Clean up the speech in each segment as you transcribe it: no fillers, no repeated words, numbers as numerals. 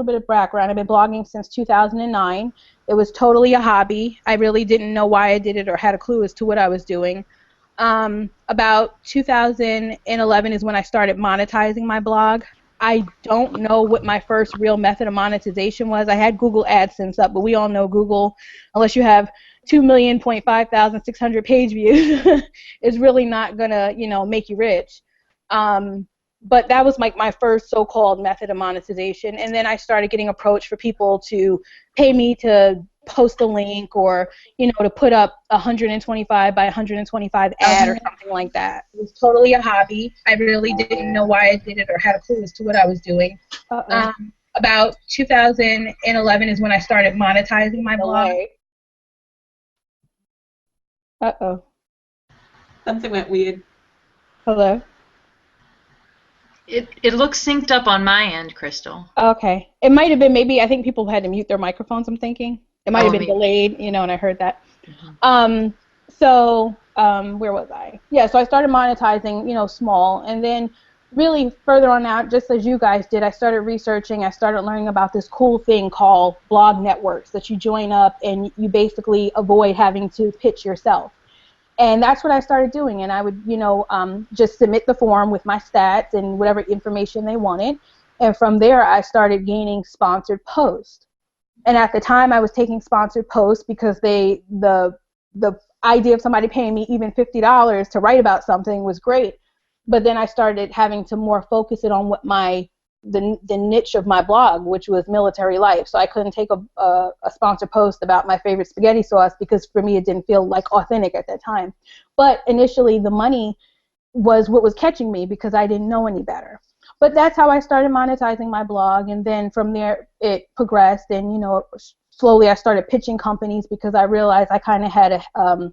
little bit of background. I've been blogging since 2009. It was totally a hobby. I really didn't know why I did it or had a clue as to what I was doing. About 2011 is when I started monetizing my blog. I don't know what my first real method of monetization was. I had Google AdSense up, but we all know Google, unless you have 2,005,600 page views, is really not gonna, make you rich. But that was like my first so-called method of monetization, and then I started getting approached for people to pay me to post a link or, to put up a 125 by 125 ad or something like that. It was totally a hobby. I really didn't know why I did it or had a clue as to what I was doing. About 2011 is when I started monetizing my blog. Uh-oh. Something went weird. Hello? It looks synced up on my end, Krystel. Okay. It might have been I think people had to mute their microphones, I'm thinking. It might have been delayed, and I heard that. Mm-hmm. Where was I? Yeah, so I started monetizing, small, and then really further on out, just as you guys did, I started researching, I started learning about this cool thing called blog networks that you join up and you basically avoid having to pitch yourself. And that's what I started doing, and I would, just submit the form with my stats and whatever information they wanted, and from there I started gaining sponsored posts. And at the time I was taking sponsored posts because the idea of somebody paying me even $50 to write about something was great, but then I started having to more focus it on what the niche of my blog, which was military life. So I couldn't take a sponsored post about my favorite spaghetti sauce because for me it didn't feel like authentic at that time. But initially the money was what was catching me because I didn't know any better. But that's how I started monetizing my blog, and then from there it progressed, and slowly I started pitching companies because I realized I kind of had an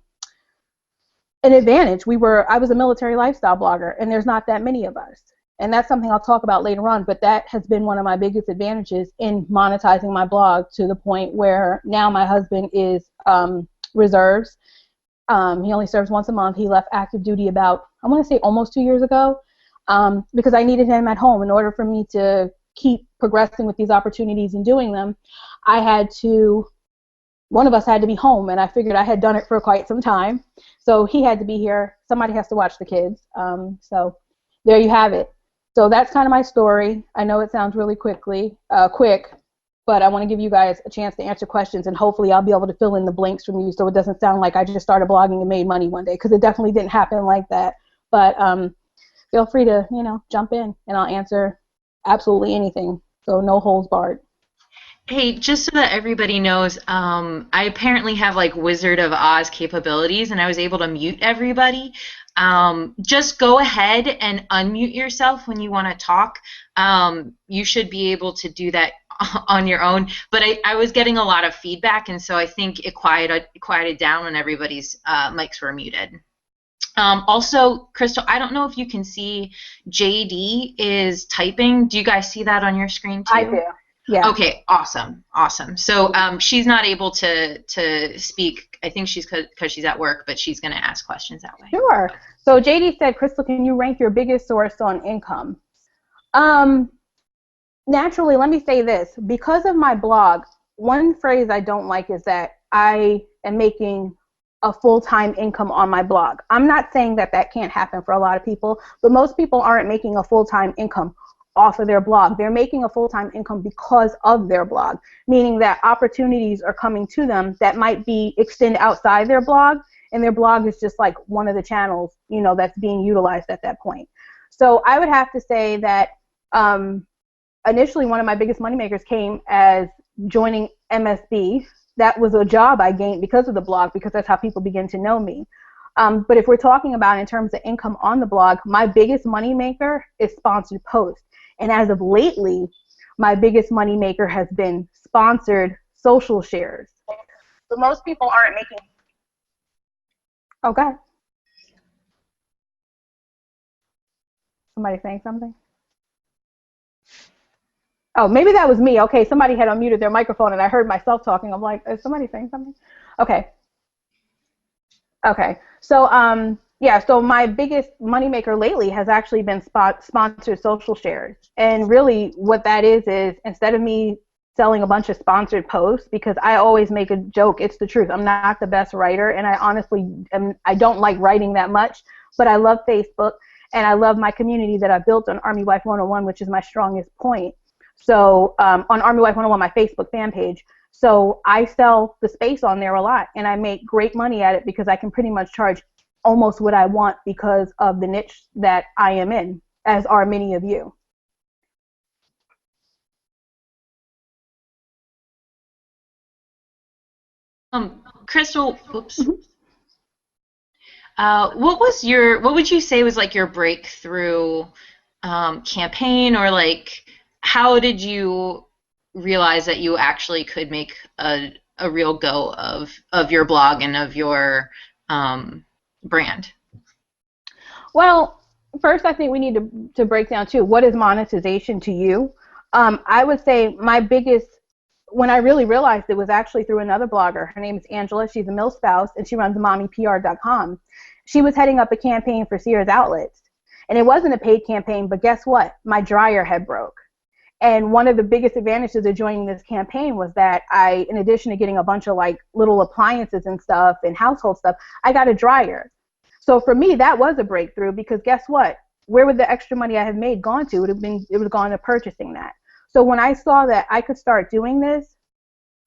advantage. I was a military lifestyle blogger, and there's not that many of us. And that's something I'll talk about later on, but that has been one of my biggest advantages in monetizing my blog, to the point where now my husband is reserves. He only serves once a month. He left active duty about, I want to say almost 2 years ago, because I needed him at home in order for me to keep progressing with these opportunities and doing them. One of us had to be home, and I figured I had done it for quite some time. So he had to be here. Somebody has to watch the kids. So there you have it. So that's kind of my story. I know it sounds really quick, but I want to give you guys a chance to answer questions, and hopefully I'll be able to fill in the blanks from you so it doesn't sound like I just started blogging and made money one day, because it definitely didn't happen like that. But feel free to, jump in, and I'll answer absolutely anything. So no holds barred. Hey, just so that everybody knows, I apparently have like Wizard of Oz capabilities, and I was able to mute everybody. Just go ahead and unmute yourself when you want to talk. You should be able to do that on your own. But I was getting a lot of feedback, and so I think it quieted down when everybody's mics were muted. Also, Krystel, I don't know if you can see JD is typing. Do you guys see that on your screen too? I do. Yeah. Okay, awesome. So she's not able to speak. I think she's because she's at work, but she's going to ask questions that way. Sure. So JD said, Krystel, can you rank your biggest source on income? Naturally, let me say this. Because of my blog, one phrase I don't like is that I am making a full-time income on my blog. I'm not saying that can't happen for a lot of people, but most people aren't making a full-time income off of their blog. They're making a full-time income because of their blog, meaning that opportunities are coming to them that might extend outside their blog, and their blog is just like one of the channels, that's being utilized at that point. So I would have to say that initially one of my biggest moneymakers came as joining MSB. That was a job I gained because of the blog, because that's how people begin to know me. But if we're talking about in terms of income on the blog, my biggest moneymaker is sponsored posts. And as of lately, my biggest moneymaker has been sponsored social shares. So most people aren't making... Okay. Somebody saying something? Oh, maybe that was me. Okay, somebody had unmuted their microphone and I heard myself talking. I'm like, is somebody saying something? Okay. Okay. So Yeah, so my biggest moneymaker lately has actually been sponsored social shares. And really what that is instead of me selling a bunch of sponsored posts, because I always make a joke, it's the truth. I'm not the best writer, and I honestly I don't like writing that much, but I love Facebook, and I love my community that I built on Army Wife 101, which is my strongest point. So on Army Wife 101, my Facebook fan page. So I sell the space on there a lot, and I make great money at it because I can pretty much charge almost what I want because of the niche that I am in, as are many of you. Krystel, oops. Mm-hmm. What would you say was like your breakthrough campaign, or like how did you realize that you actually could make a real go of your blog and of your brand? Well, first I think we need to break down too, what is monetization to you? I would say my biggest, when I really realized it, was actually through another blogger. Her name is Angela. She's a mill spouse, and she runs mommypr.com. She was heading up a campaign for Sears Outlets, and it wasn't a paid campaign, but guess what? My dryer had broke. And one of the biggest advantages of joining this campaign was that I, in addition to getting a bunch of like little appliances and stuff and household stuff, I got a dryer. So for me, that was a breakthrough, because guess what? Where would the extra money I had made gone to? It would have gone to purchasing that. So when I saw that I could start doing this,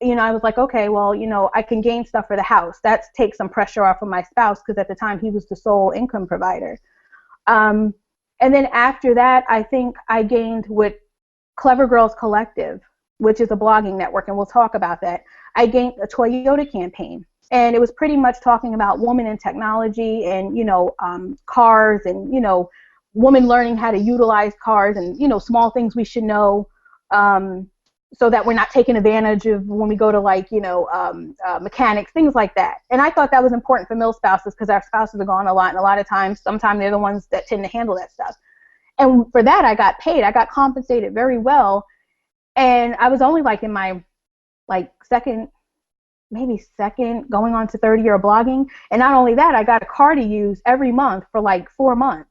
I was like, okay, well, I can gain stuff for the house. That takes some pressure off of my spouse, because at the time he was the sole income provider. And then after that, I think I gained with Clever Girls Collective, which is a blogging network, and we'll talk about that. I gained a Toyota campaign, and it was pretty much talking about women in technology and, cars and, women learning how to utilize cars and, small things we should know, so that we're not taken advantage of when we go to mechanics, things like that. And I thought that was important for mill spouses, because our spouses are gone a lot, and a lot of times, sometimes they're the ones that tend to handle that stuff. And for that, I got paid. I got compensated very well. And I was only in my second, going on to third year of blogging. And not only that, I got a car to use every month for 4 months.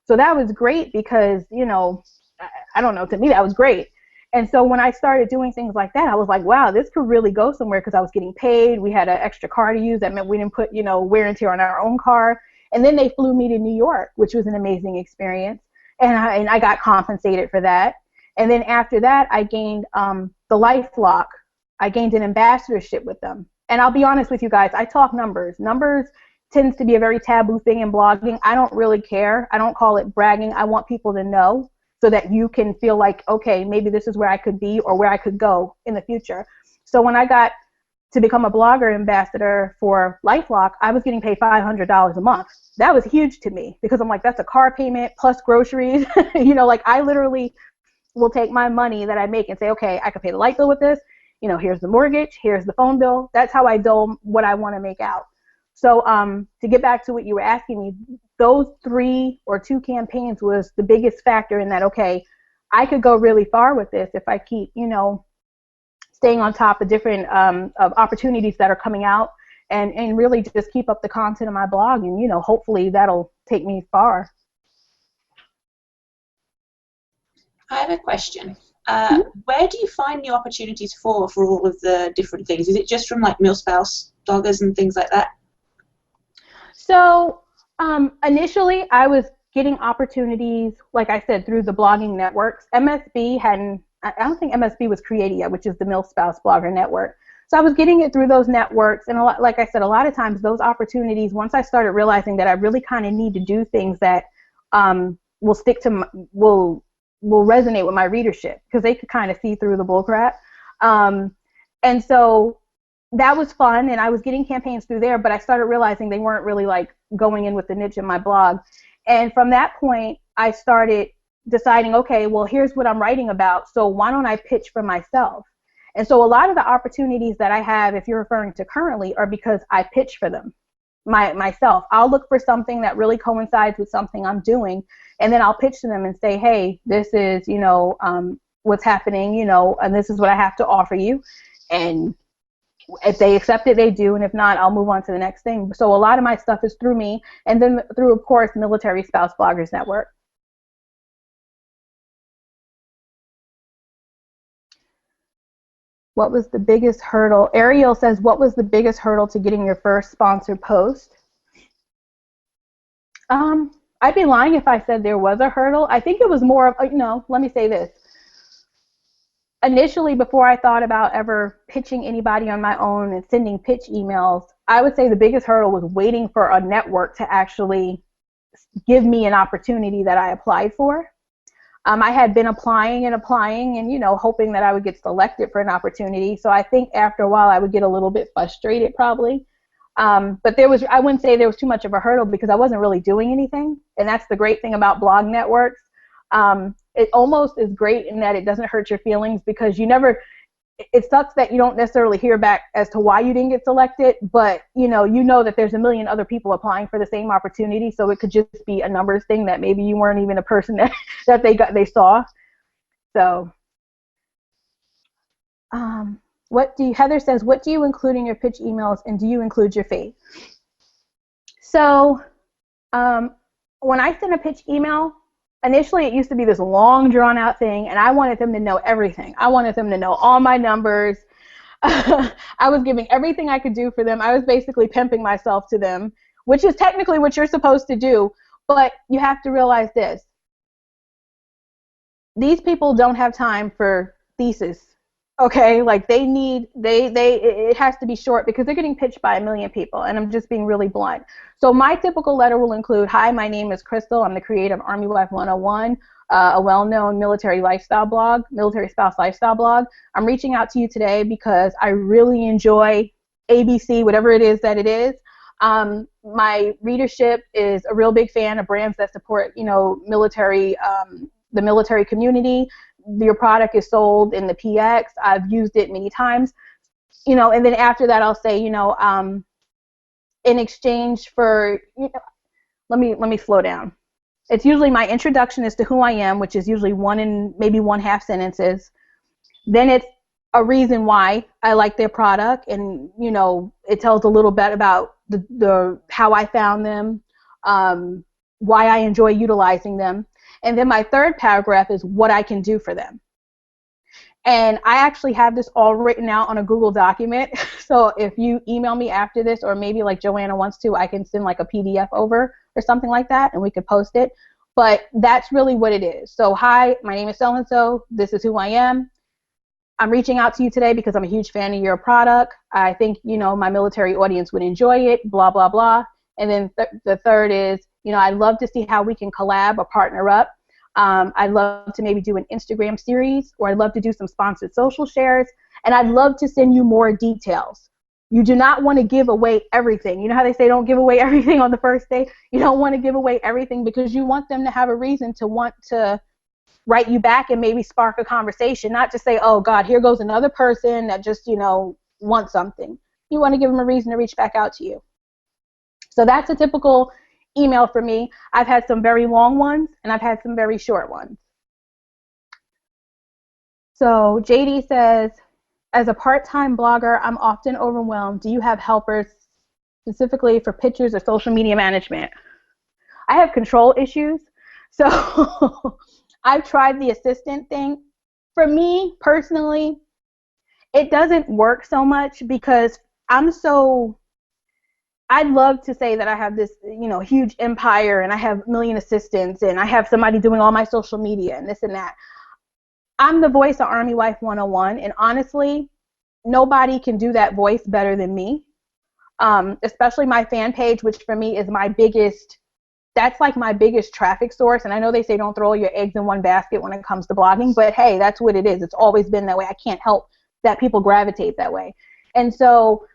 So that was great because, I don't know, to me that was great. And so when I started doing things like that, I was like, wow, this could really go somewhere, because I was getting paid. We had an extra car to use. That meant we didn't put, wear and tear on our own car. And then they flew me to New York, which was an amazing experience. And I got compensated for that. And then after that, I gained the LifeLock. I gained an ambassadorship with them. And I'll be honest with you guys, I talk numbers. Numbers tends to be a very taboo thing in blogging. I don't really care. I don't call it bragging. I want people to know, so that you can feel like, okay, maybe this is where I could be or where I could go in the future. So when I got to become a blogger ambassador for LifeLock, I was getting paid $500 a month. That was huge to me, because I'm like, that's a car payment plus groceries. I literally will take my money that I make and say, okay, I could pay the light bill with this. Here's the mortgage, here's the phone bill. That's how I dole what I want to make out. So to get back to what you were asking me, those 3 or 2 campaigns was the biggest factor in that, okay, I could go really far with this if I keep, staying on top of different of opportunities that are coming out, and really just keep up the content of my blog, and hopefully that'll take me far. I have a question. Where do you find the opportunities for all of the different things? Is it just from mill spouse bloggers and things like that? So initially I was getting opportunities, like I said, through the blogging networks. MSB hadn't, I don't think MSB was created yet, which is the Mill Spouse Blogger Network. So I was getting it through those networks, and like I said, a lot of times those opportunities, once I started realizing that I really kind of need to do things that will stick to will resonate with my readership, because they could kind of see through the bullcrap. And so that was fun, and I was getting campaigns through there, but I started realizing they weren't really going in with the niche in my blog. And from that point, I started deciding, okay, well, here's what I'm writing about, so why don't I pitch for myself? And so a lot of the opportunities that I have, if you're referring to currently, are because I pitch for them myself. I'll look for something that really coincides with something I'm doing, and then I'll pitch to them and say, hey, this is, what's happening, and this is what I have to offer you. And If they accept it, they do, and if not, I'll move on to the next thing. So a lot of my stuff is through me, and then through, of course, Military Spouse Bloggers Network. What was the biggest hurdle? Ariel says, what was the biggest hurdle to getting your first sponsored post? I'd be lying if I said there was a hurdle. I think it was more of, let me say this. Initially, before I thought about ever pitching anybody on my own and sending pitch emails, I would say the biggest hurdle was waiting for a network to actually give me an opportunity that I applied for. I had been applying and hoping that I would get selected for an opportunity. So I think after a while I would get a little bit frustrated probably. But I wouldn't say there was too much of a hurdle because I wasn't really doing anything. And that's the great thing about blog networks. It almost is great in that it doesn't hurt your feelings because it sucks that you don't necessarily hear back as to why you didn't get selected, but you know that there's a million other people applying for the same opportunity, so it could just be a numbers thing that maybe you weren't even a person that they saw. So Heather says, what do you include in your pitch emails, and do you include your faith? So when I send a pitch email, initially, it used to be this long, drawn-out thing, and I wanted them to know everything. I wanted them to know all my numbers. I was giving everything I could do for them. I was basically pimping myself to them, which is technically what you're supposed to do, but you have to realize this. These people don't have time for thesis, okay? Like, it has to be short because they're getting pitched by a million people, and I'm just being really blunt. So my typical letter will include, hi, my name is Krystel. I'm the creator of Army Wife 101, a well-known military spouse lifestyle blog. I'm reaching out to you today because I really enjoy ABC, whatever it is that it is. My readership is a real big fan of brands that support, military, the military community. Your product is sold in the PX. I've used it many times, and then after that I'll say, in exchange for, let me slow down. It's usually my introduction as to who I am, which is usually one and maybe one-half sentences. Then it's a reason why I like their product, and it tells a little bit about the how I found them, why I enjoy utilizing them. And then my third paragraph is what I can do for them. And I actually have this all written out on a Google document. So if you email me after this, or maybe like Joanna wants to, I can send like a PDF over or something like that, and we could post it. But that's really what it is. So, hi, my name is so-and-so. This is who I am. I'm reaching out to you today because I'm a huge fan of your product. I think, my military audience would enjoy it, blah, blah, blah. And then the third is, I'd love to see how we can collab or partner up. I'd love to maybe do an Instagram series, or I'd love to do some sponsored social shares, and I'd love to send you more details. You do not want to give away everything. You know how they say don't give away everything on the first day? You don't want to give away everything because you want them to have a reason to want to write you back and maybe spark a conversation, not just say, oh, God, here goes another person that just, wants something. You want to give them a reason to reach back out to you. So that's a typical email for me. I've had some very long ones, and I've had some very short ones. So JD says, as a part-time blogger, I'm often overwhelmed. Do you have helpers specifically for pictures or social media management? I have control issues, so I've tried the assistant thing. For me, personally, it doesn't work so much because I'd love to say that I have this, huge empire, and I have a million assistants, and I have somebody doing all my social media and this and that. I'm the voice of Army Wife 101, and honestly, nobody can do that voice better than me, especially my fan page, which for me is that's like my biggest traffic source. And I know they say don't throw all your eggs in one basket when it comes to blogging, but hey, that's what it is. It's always been that way. I can't help that people gravitate that way. And so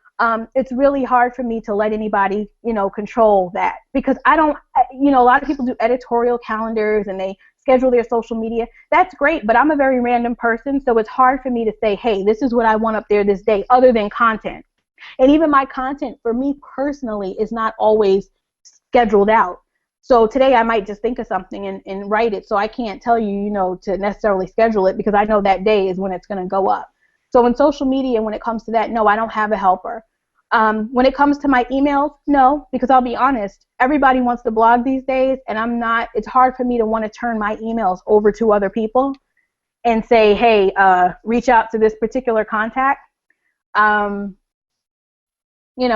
it's really hard for me to let anybody, control that, because I don't, a lot of people do editorial calendars and they schedule their social media. That's great, but I'm a very random person, so it's hard for me to say, hey, this is what I want up there this day, other than content. And even my content, for me personally, is not always scheduled out. So today I might just think of something and write it, so I can't tell you, to necessarily schedule it, because I know that day is when it's going to go up. So in social media, when it comes to that, no, I don't have a helper. When it comes to my emails, no, because I'll be honest, everybody wants to blog these days, and it's hard for me to want to turn my emails over to other people and say, hey, reach out to this particular contact.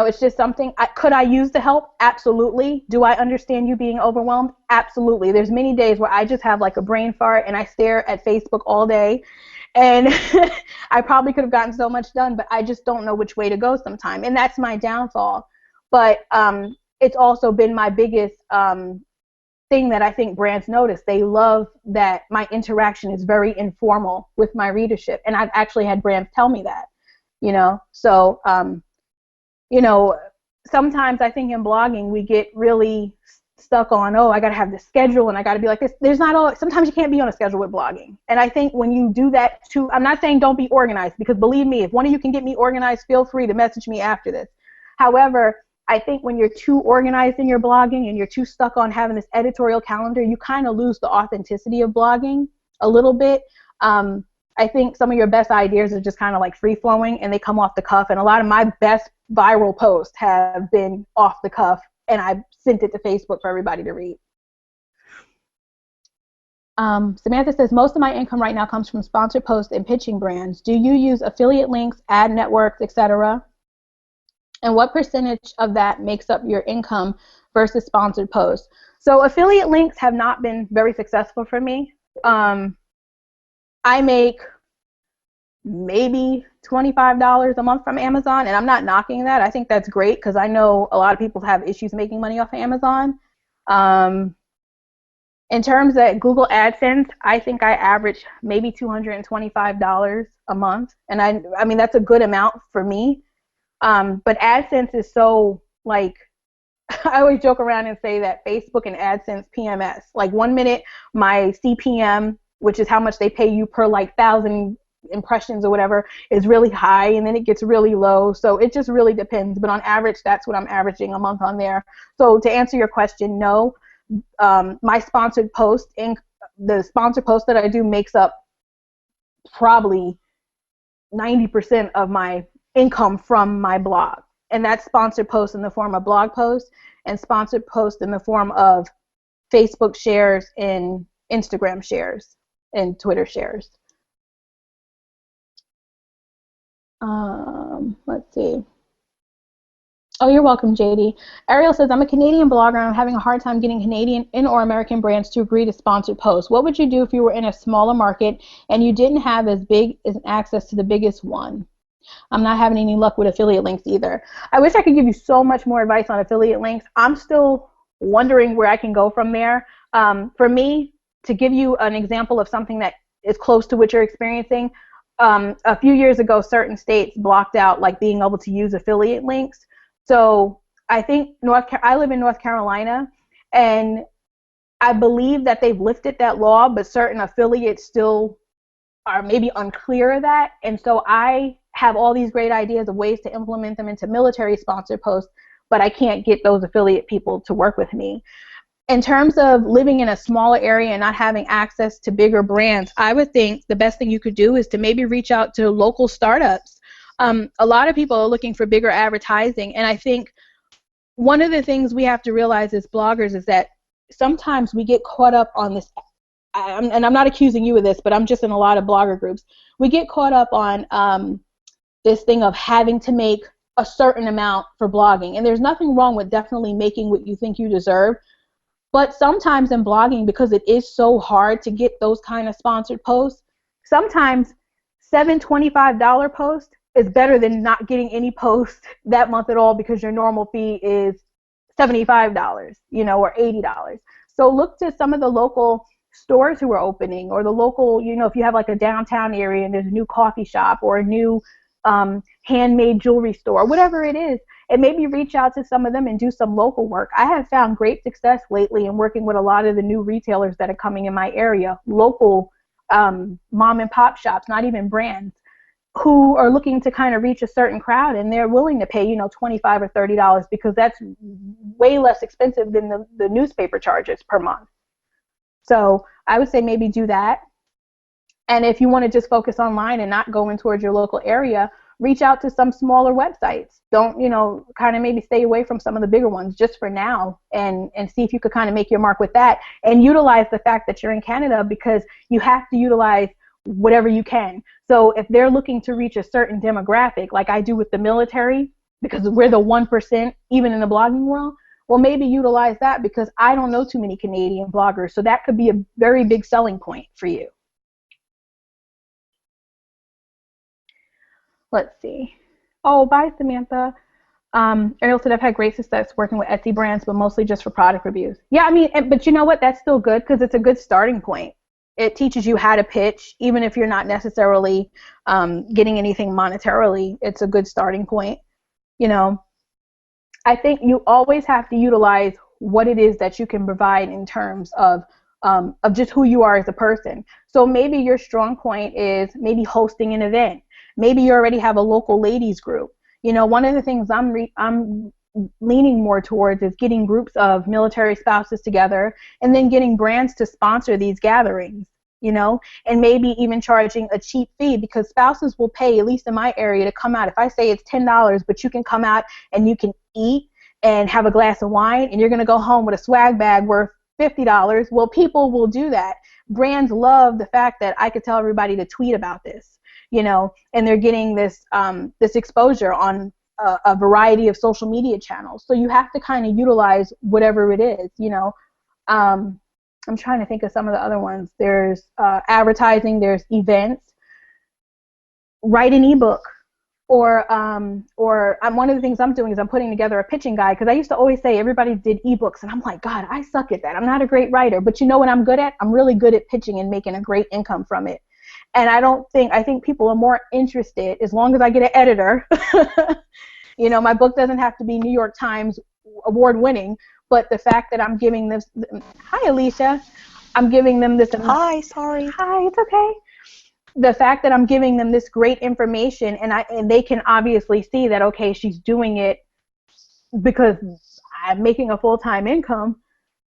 It's just something. Could I use the help? Absolutely. Do I understand you being overwhelmed? Absolutely. There's many days where I just have like a brain fart and I stare at Facebook all day, and I probably could have gotten so much done, but I just don't know which way to go sometime, and that's my downfall. But it's also been my biggest thing that I think brands notice. They love that my interaction is very informal with my readership, and I've actually had brands tell me that. So sometimes I think in blogging we get really stuck on, I got to have this schedule and I got to be like this. Sometimes you can't be on a schedule with blogging. And I think when you do that too, I'm not saying don't be organized, because believe me, if one of you can get me organized, feel free to message me after this. However, I think when you're too organized in your blogging and you're too stuck on having this editorial calendar, you kind of lose the authenticity of blogging a little bit. I think some of your best ideas are just kind of like free-flowing and they come off the cuff, and a lot of my best viral posts have been off the cuff, and I've sent it to Facebook for everybody to read. Samantha says, most of my income right now comes from sponsored posts and pitching brands. Do you use affiliate links, ad networks, etc.? And what percentage of that makes up your income versus sponsored posts? So affiliate links have not been very successful for me. I make maybe $25 a month from Amazon, and I'm not knocking that. I think that's great because I know a lot of people have issues making money off of Amazon. In terms of Google AdSense, I think I average maybe $225 a month, and I mean that's a good amount for me. But AdSense is so, like, I always joke around and say that Facebook and AdSense PMS. Like 1 minute my CPM, which is how much they pay you per like 1,000 impressions or whatever, is really high, and then it gets really low. So it just really depends. But on average, that's what I'm averaging a month on there. So to answer your question, no. My sponsored post, the sponsored post that I do makes up probably 90% of my income from my blog. And that's sponsored posts in the form of blog posts and sponsored posts in the form of Facebook shares and Instagram shares and Twitter shares. Let's see. Oh, you're welcome, JD. Ariel says, I'm a Canadian blogger and I'm having a hard time getting Canadian and or American brands to agree to sponsored posts. What would you do if you were in a smaller market and you didn't have as big as access to the biggest one? I'm not having any luck with affiliate links either. I wish I could give you so much more advice on affiliate links. I'm still wondering where I can go from there. For me, to give you an example of something that is close to what you're experiencing, a few years ago, certain states blocked out like being able to use affiliate links. So I think I live in North Carolina, and I believe that they've lifted that law, but certain affiliates still are maybe unclear of that. And so I have all these great ideas of ways to implement them into military sponsored posts, but I can't get those affiliate people to work with me. In terms of living in a smaller area and not having access to bigger brands, I would think the best thing you could do is to maybe reach out to local startups. A lot of people are looking for bigger advertising, and I think one of the things we have to realize as bloggers is that sometimes we get caught up on this, and I'm not accusing you of this, but I'm just in a lot of blogger groups. We get caught up on this thing of having to make a certain amount for blogging, and there's nothing wrong with definitely making what you think you deserve. But sometimes in blogging, because it is so hard to get those kind of sponsored posts, sometimes $7 $25 post is better than not getting any post that month at all because your normal fee is $75, or $80. So look to some of the local stores who are opening, or the local, if you have like a downtown area and there's a new coffee shop or a new handmade jewelry store, whatever it is, and maybe reach out to some of them and do some local work. I have found great success lately in working with a lot of the new retailers that are coming in my area, local mom and pop shops, not even brands, who are looking to kind of reach a certain crowd, and they're willing to pay, $25 or $30 because that's way less expensive than the newspaper charges per month. So I would say maybe do that. And if you want to just focus online and not go in towards your local area, reach out to some smaller websites. Don't, kind of maybe stay away from some of the bigger ones just for now, and see if you could kind of make your mark with that, and utilize the fact that you're in Canada, because you have to utilize whatever you can. So if they're looking to reach a certain demographic, like I do with the military, because we're the 1% even in the blogging world, well, maybe utilize that, because I don't know too many Canadian bloggers, so that could be a very big selling point for you. Let's see. Oh, bye, Samantha. Ariel said, I've had great success working with Etsy brands, but mostly just for product reviews. Yeah, I mean, but you know what? That's still good, because it's a good starting point. It teaches you how to pitch, even if you're not necessarily getting anything monetarily. It's a good starting point. I think you always have to utilize what it is that you can provide in terms of just who you are as a person. So maybe your strong point is maybe hosting an event. Maybe you already have a local ladies group. One of the things I'm leaning more towards is getting groups of military spouses together, and then getting brands to sponsor these gatherings, and maybe even charging a cheap fee, because spouses will pay, at least in my area, to come out. If I say it's $10, but you can come out and you can eat and have a glass of wine, and you're going to go home with a swag bag worth $50, well, people will do that. Brands love the fact that I could tell everybody to tweet about this. And they're getting this this exposure on a variety of social media channels. So you have to kind of utilize whatever it is. I'm trying to think of some of the other ones. There's advertising. There's events. Write an ebook, or one of the things I'm doing is I'm putting together a pitching guide, because I used to always say everybody did ebooks, and I'm like, God, I suck at that. I'm not a great writer, but you know what I'm good at? I'm really good at pitching and making a great income from it. And I think people are more interested, as long as I get an editor. My book doesn't have to be New York Times award winning, but the fact that I'm giving this, hi Alicia, I'm giving them this. Hi, sorry. Hi, it's okay. The fact that I'm giving them this great information, and they can obviously see that, okay, she's doing it because I'm making a full-time income,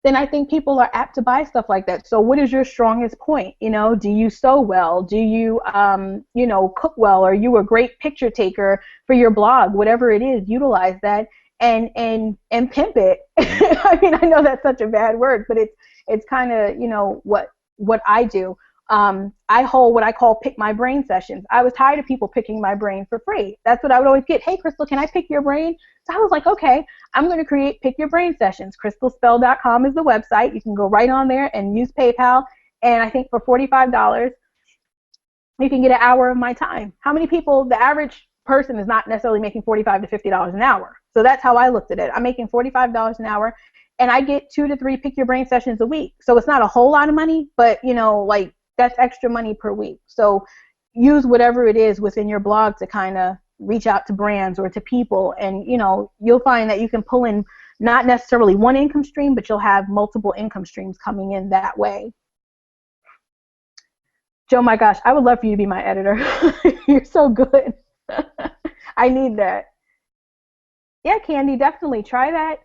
then I think people are apt to buy stuff like that. So what is your strongest point? Do you sew well? Do you, cook well? Are you a great picture taker for your blog? Whatever it is, utilize that and pimp it. I mean, I know that's such a bad word, but it's kind of, what I do. I hold what I call pick my brain sessions. I was tired of people picking my brain for free. That's what I would always get. Hey, Krystel, can I pick your brain? So I was like, okay, I'm going to create pick your brain sessions. KrystelSpell.com is the website. You can go right on there and use PayPal. And I think for $45, you can get an hour of my time. How many people, the average person is not necessarily making $45 to $50 an hour. So that's how I looked at it. I'm making $45 an hour, and I get 2 to 3 pick your brain sessions a week. So it's not a whole lot of money, but that's extra money per week. So use whatever it is within your blog to kind of reach out to brands or to people, and you'll find that you can pull in not necessarily one income stream, but you'll have multiple income streams coming in that way. Joe, my gosh, I would love for you to be my editor. You're so good. I need that. Yeah, Candy, definitely try that.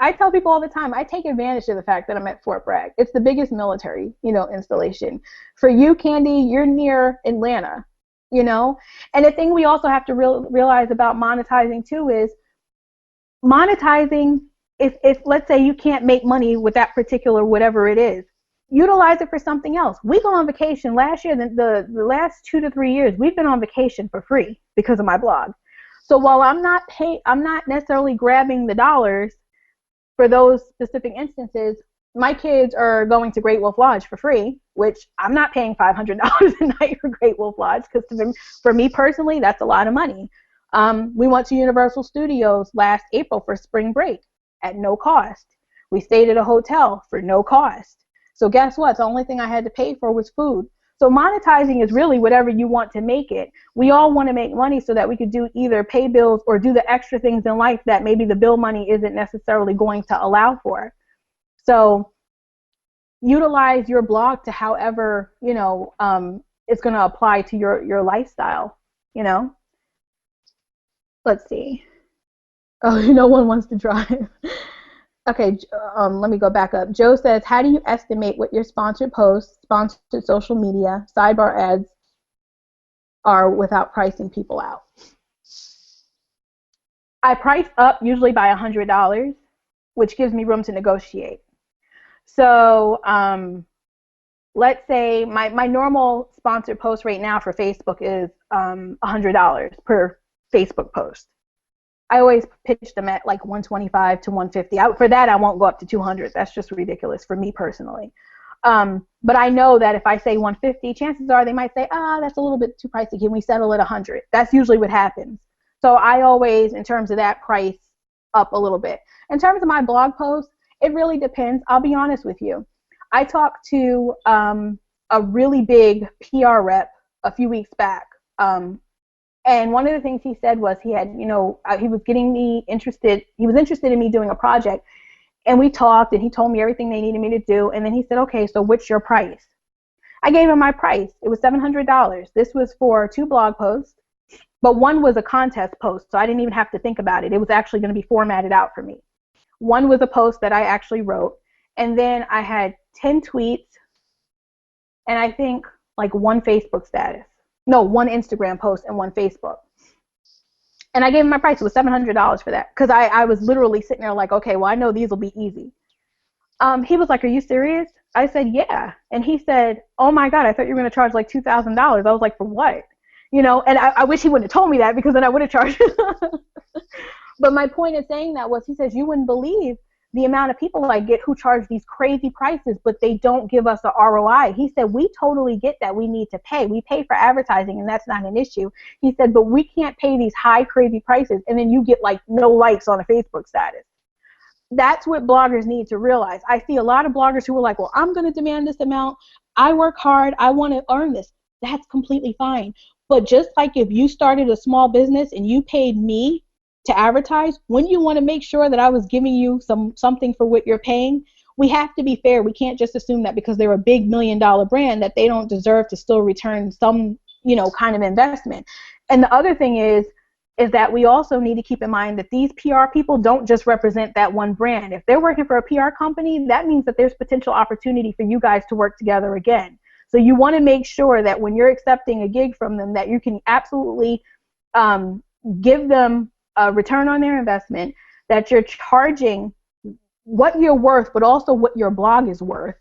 I tell people all the time, I take advantage of the fact that I'm at Fort Bragg. It's the biggest military, installation. For you, Candy, you're near Atlanta, And the thing we also have to realize about monetizing too is monetizing, if let's say you can't make money with that particular whatever it is, utilize it for something else. We go on vacation. Last year, the last 2 to 3 years, we've been on vacation for free because of my blog. So while I'm not necessarily grabbing the dollars for those specific instances, my kids are going to Great Wolf Lodge for free, which I'm not paying $500 a night for Great Wolf Lodge, because for me personally, that's a lot of money. We went to Universal Studios last April for spring break at no cost. We stayed at a hotel for no cost. So guess what? The only thing I had to pay for was food. So monetizing is really whatever you want to make it. We all want to make money so that we could do either pay bills or do the extra things in life that maybe the bill money isn't necessarily going to allow for. So utilize your blog to however, it's going to apply to your lifestyle, Let's see. Oh, no one wants to drive. Okay, let me go back up. Joe says, how do you estimate what your sponsored posts, sponsored social media, sidebar ads are without pricing people out? I price up usually by $100, which gives me room to negotiate. So let's say my normal sponsored post right now for Facebook is $100 per Facebook post. I always pitch them at like 125 to 150. For that, I won't go up to 200. That's just ridiculous for me personally. But I know that if I say 150, chances are they might say, that's a little bit too pricey. Can we settle at 100? That's usually what happens. So I always, in terms of that, price up a little bit. In terms of my blog posts, it really depends. I'll be honest with you. I talked to a really big PR rep a few weeks back. And one of the things he said was he had, he was getting me interested. He was interested in me doing a project. And we talked, and he told me everything they needed me to do. And then he said, okay, so what's your price? I gave him my price. It was $700. This was for 2 blog posts, but one was a contest post, so I didn't even have to think about it. It was actually going to be formatted out for me. One was a post that I actually wrote, and then I had 10 tweets, and I think like 1 Facebook status. No, 1 Instagram post and 1 Facebook. And I gave him my price. It was $700 for that, because I was literally sitting there like, okay, well, I know these will be easy. He was like, are you serious? I said, yeah. And he said, oh my God, I thought you were going to charge like $2,000. I was like, for what? And I wish he wouldn't have told me that, because then I would have charged. But my point in saying that was, he says, you wouldn't believe the amount of people I get who charge these crazy prices, but they don't give us a ROI. He said, we totally get that we need to pay. We pay for advertising, and that's not an issue. He said, but we can't pay these high, crazy prices, and then you get like no likes on a Facebook status. That's what bloggers need to realize. I see a lot of bloggers who are like, well, I'm going to demand this amount. I work hard. I want to earn this. That's completely fine. But just like if you started a small business and you paid me to advertise, wouldn't you want to make sure that I was giving you something for what you're paying? We have to be fair. We can't just assume that because they're a big $1 million brand that they don't deserve to still return some, kind of investment. And the other thing is that we also need to keep in mind that these PR people don't just represent that one brand. If they're working for a PR company, that means that there's potential opportunity for you guys to work together again. So you want to make sure that when you're accepting a gig from them, that you can absolutely give them a return on their investment, that you're charging what you're worth, but also what your blog is worth,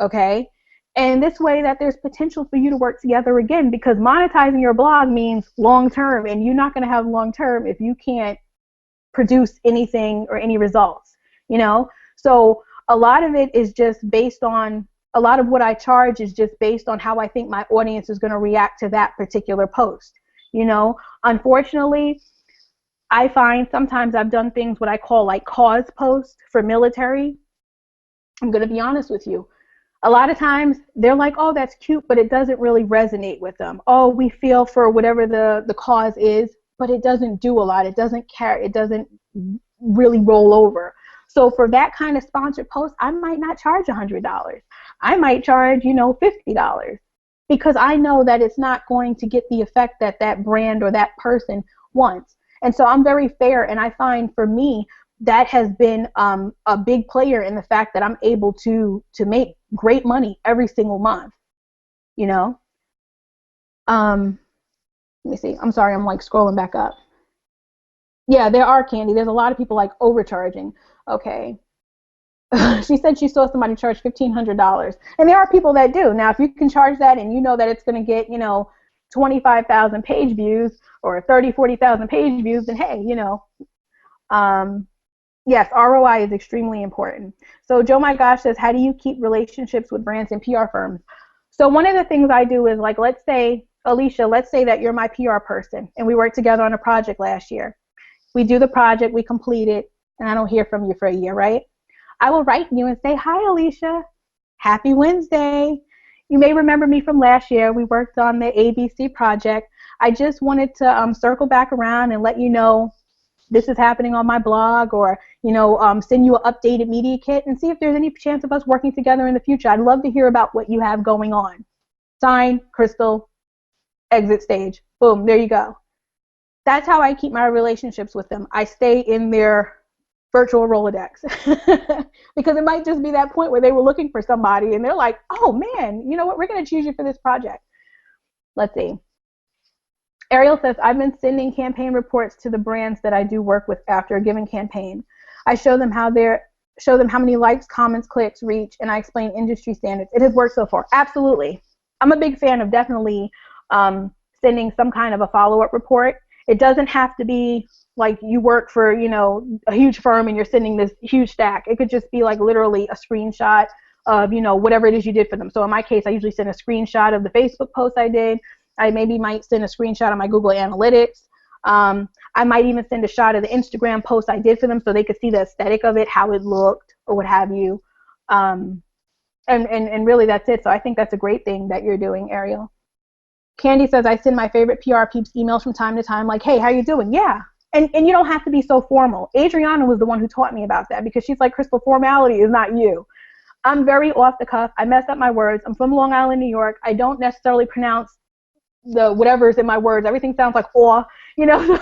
okay? And this way that there's potential for you to work together again, because monetizing your blog means long-term, and you're not going to have long-term if you can't produce anything or any results, So a lot of it is just based on, a lot of what I charge is just based on how I think my audience is going to react to that particular post, Unfortunately, I find sometimes I've done things what I call like cause posts for military. I'm going to be honest with you. A lot of times they're like, oh, that's cute, but it doesn't really resonate with them. Oh, we feel for whatever the cause is, but it doesn't do a lot. It doesn't care. It doesn't really roll over. So for that kind of sponsored post, I might not charge $100. I might charge, $50, because I know that it's not going to get the effect that that brand or that person wants. And so I'm very fair, and I find for me that has been a big player in the fact that I'm able to make great money every single month, Let me see. I'm sorry, I'm like scrolling back up. Yeah, there are, Candy. There's a lot of people like overcharging. Okay. She said she saw somebody charge $1,500, and there are people that do. Now, if you can charge that and you know that it's going to get, 25,000 page views or 30, 40,000 page views, then hey, yes, ROI is extremely important. So Joe My Gosh says, how do you keep relationships with brands and PR firms? So one of the things I do is, like, let's say, Alicia, let's say that you're my PR person and we worked together on a project last year. We do the project, we complete it, and I don't hear from you for a year, right? I will write you and say, hi, Alicia. Happy Wednesday. You may remember me from last year. We worked on the ABC project. I just wanted to circle back around and let you know this is happening on my blog, or send you an updated media kit and see if there's any chance of us working together in the future. I'd love to hear about what you have going on. Sign, Krystel, exit stage. Boom, there you go. That's how I keep my relationships with them. I stay in their virtual Rolodex. Because it might just be that point where they were looking for somebody and they're like, oh man, you know what, we're going to choose you for this project. Let's see. Ariel says, I've been sending campaign reports to the brands that I do work with after a given campaign. I show them how many likes, comments, clicks, reach, and I explain industry standards. It has worked so far. Absolutely. I'm a big fan of definitely sending some kind of a follow-up report. It doesn't have to be like you work for, you know, a huge firm and you're sending this huge stack. It could just be like literally a screenshot of, you know, whatever it is you did for them. So in my case, I usually send a screenshot of the Facebook post I did. I maybe might send a screenshot of my Google Analytics. I might even send a shot of the Instagram post I did for them so they could see the aesthetic of it, how it looked, or what have you. And really that's it. So I think that's a great thing that you're doing, Ariel. Candy says, I send my favorite PR peeps emails from time to time like, hey, how you doing? Yeah. And you don't have to be so formal. Adriana was the one who taught me about that because she's like, Krystel, formality is not you. I'm very off the cuff. I mess up my words. I'm from Long Island, New York. I don't necessarily pronounce the whatever's in my words. Everything sounds like aw, you know.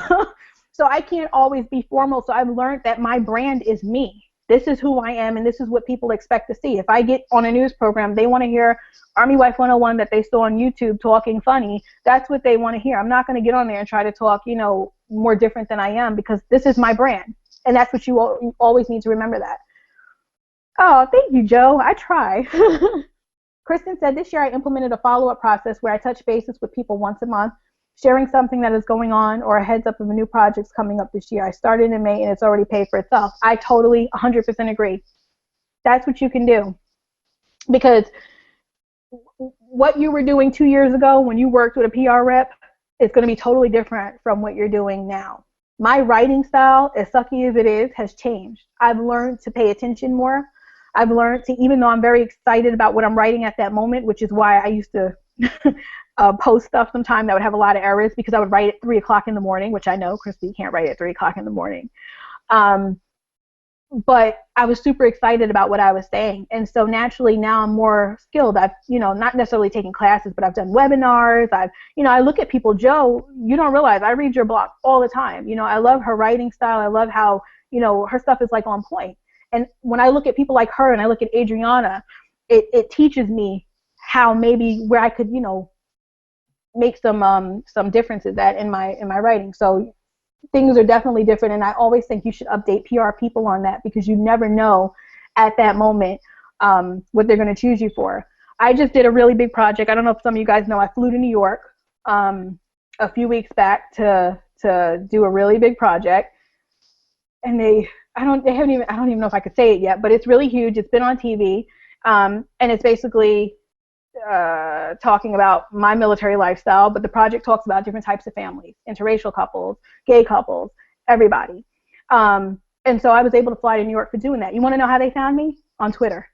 So I can't always be formal. So I've learned that my brand is me. This is who I am, and this is what people expect to see. If I get on a news program, they want to hear Army Wife 101 that they saw on YouTube talking funny. That's what they want to hear. I'm not going to get on there and try to talk, you know, more different than I am because this is my brand. And that's what you always need to remember that. Oh, thank you, Joe. I try. Kristen said, this year I implemented a follow-up process where I touch bases with people once a month, sharing something that is going on or a heads up of a new project's coming up this year. I started in May and it's already paid for itself. I totally 100% agree. That's what you can do. Because what you were doing 2 years ago when you worked with a PR rep is going to be totally different from what you're doing now. My writing style, as sucky as it is, has changed. I've learned to pay attention more. I've learned to, even though I'm very excited about what I'm writing at that moment, which is why I used to post stuff sometime that would have a lot of errors because I would write at 3 o'clock in the morning, which I know, Krystel, you can't write at 3 o'clock in the morning. But I was super excited about what I was saying. And so naturally now I'm more skilled. I've, you know, not necessarily taken classes, but I've done webinars. I look at people, Joe, you don't realize I read your blog all the time. You know, I love her writing style. I love how, you know, her stuff is like on point. And when I look at people like her and I look at Adriana, it teaches me how maybe where I could, you know, make some differences in my writing. So things are definitely different, and I always think you should update PR people on that because you never know at that moment what they're going to choose you for. I just did a really big project. I don't know if some of you guys know, I flew to New York a few weeks back to do a really big project, and I don't even know if I could say it yet, but it's really huge. It's been on TV, and it's basically talking about my military lifestyle, but the project talks about different types of families, interracial couples, gay couples, everybody. And so I was able to fly to New York for doing that. You want to know how they found me? On Twitter.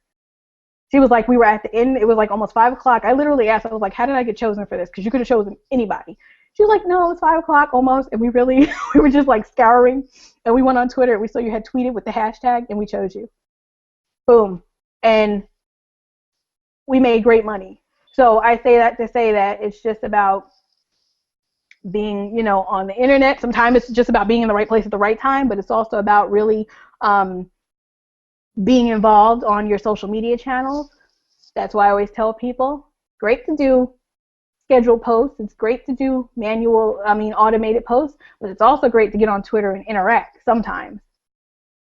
She was like, we were at the end, it was like almost 5 o'clock. I literally asked, I was like, how did I get chosen for this? Because you could have chosen anybody. She was like, no, it was 5 o'clock almost, and we were just like scouring, and we went on Twitter, we saw you had tweeted with the hashtag, and we chose you. Boom. And we made great money. So I say that to say that it's just about being, you know, on the internet. Sometimes it's just about being in the right place at the right time, but it's also about really being involved on your social media channels. That's why I always tell people, great to do scheduled posts. It's great to do automated posts, but it's also great to get on Twitter and interact sometimes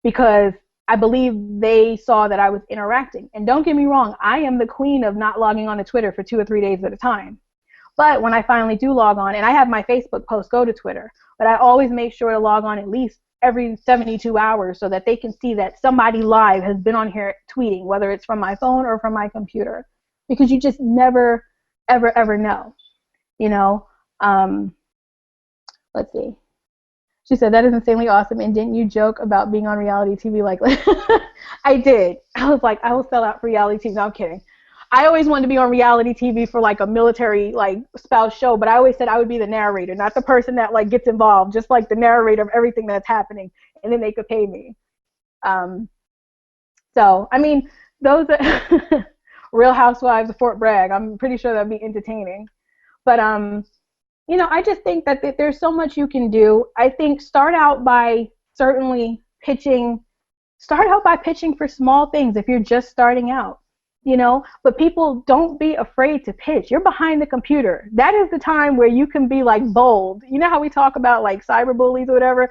because I believe they saw that I was interacting. And don't get me wrong, I am the queen of not logging on to Twitter for 2 or 3 days at a time. But when I finally do log on, and I have my Facebook posts go to Twitter, but I always make sure to log on at least every 72 hours so that they can see that somebody live has been on here tweeting, whether it's from my phone or from my computer. Because you just never, ever, ever know, you know. Let's see. She said, that is insanely awesome, and didn't you joke about being on reality TV like I did. I was like, I will sell out for reality TV. No, I'm kidding. I always wanted to be on reality TV for like a military like spouse show, but I always said I would be the narrator, not the person that like gets involved, just like the narrator of everything that's happening, and then they could pay me. So, I mean, those are Real Housewives of Fort Bragg. I'm pretty sure that'd be entertaining. But you know, I just think that there's so much you can do. I think start out by certainly pitching Start out by pitching for small things if you're just starting out. You know, but people, don't be afraid to pitch. You're behind the computer. That is the time where you can be like bold. You know how we talk about like cyber bullies or whatever?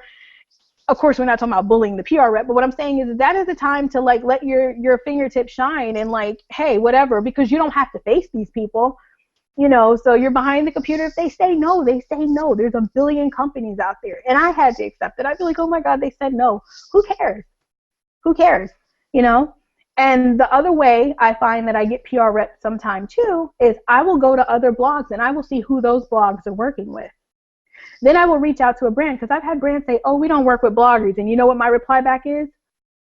Of course, we're not talking about bullying the PR rep, but what I'm saying is that is the time to like let your fingertips shine and like, hey, whatever, because you don't have to face these people. You know, so you're behind the computer. If they say no, they say no. There's a billion companies out there. And I had to accept it. I'd be like, oh my God, they said no. Who cares? Who cares? You know? And the other way I find that I get PR reps sometime too is I will go to other blogs and I will see who those blogs are working with. Then I will reach out to a brand, because I've had brands say, oh, we don't work with bloggers. And you know what my reply back is?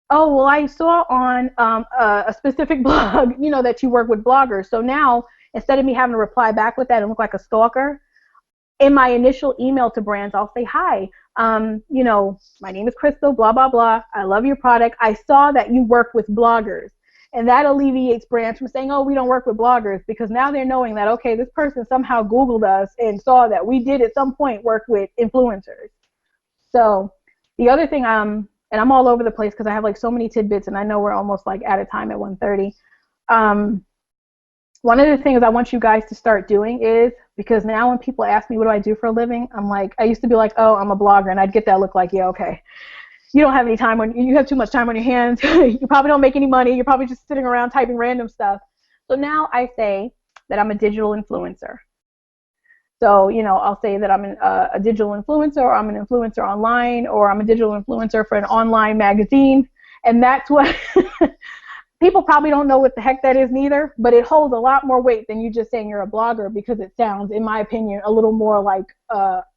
Oh, well, I saw on a specific blog, you know, that you work with bloggers. So now, instead of me having to reply back with that and look like a stalker, in my initial email to brands, I'll say, hi, you know, my name is Krystel, blah, blah, blah. I love your product. I saw that you work with bloggers. And that alleviates brands from saying, oh, we don't work with bloggers, because now they're knowing that, okay, this person somehow Googled us and saw that we did at some point work with influencers. So the other thing, and I'm all over the place because I have like so many tidbits, and I know we're almost like out of time at 1:30. One of the things I want you guys to start doing is, because now when people ask me what do I do for a living, I'm like, I used to be like, oh, I'm a blogger, and I'd get that look like, yeah, okay. You don't have any time on, you have too much time on your hands. You probably don't make any money. You're probably just sitting around typing random stuff. So now I say that I'm a digital influencer. So, you know, I'll say that I'm a digital influencer, or I'm an influencer online, or I'm a digital influencer for an online magazine. And that's what people probably don't know what the heck that is neither, but it holds a lot more weight than you just saying you're a blogger, because it sounds, in my opinion, a little more like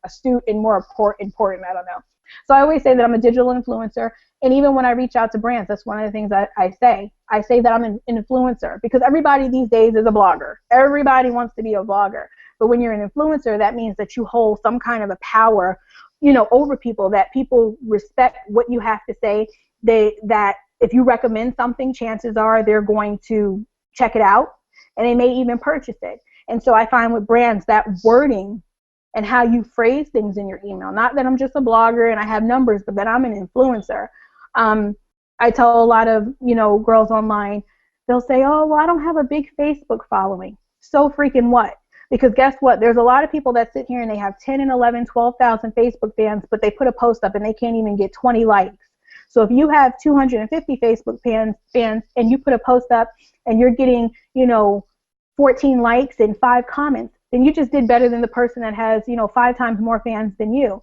astute and more important. I don't know. So I always say that I'm a digital influencer, and even when I reach out to brands, that's one of the things I say. I say that I'm an influencer, because everybody these days is a blogger. Everybody wants to be a blogger. But when you're an influencer, that means that you hold some kind of a power, you know, over people, that people respect what you have to say. That if you recommend something, chances are they're going to check it out, and they may even purchase it. And so I find with brands that wording and how you phrase things in your email, not that I'm just a blogger and I have numbers, but that I'm an influencer. I tell a lot of, you know, girls online, they'll say, oh, well, I don't have a big Facebook following. So freaking what? Because guess what? There's a lot of people that sit here and they have 10 and 11, 12,000 Facebook fans, but they put a post up and they can't even get 20 likes. So if you have 250 Facebook fans and you put a post up and you're getting, you know, 14 likes and 5 comments, then you just did better than the person that has, you know, 5 times more fans than you.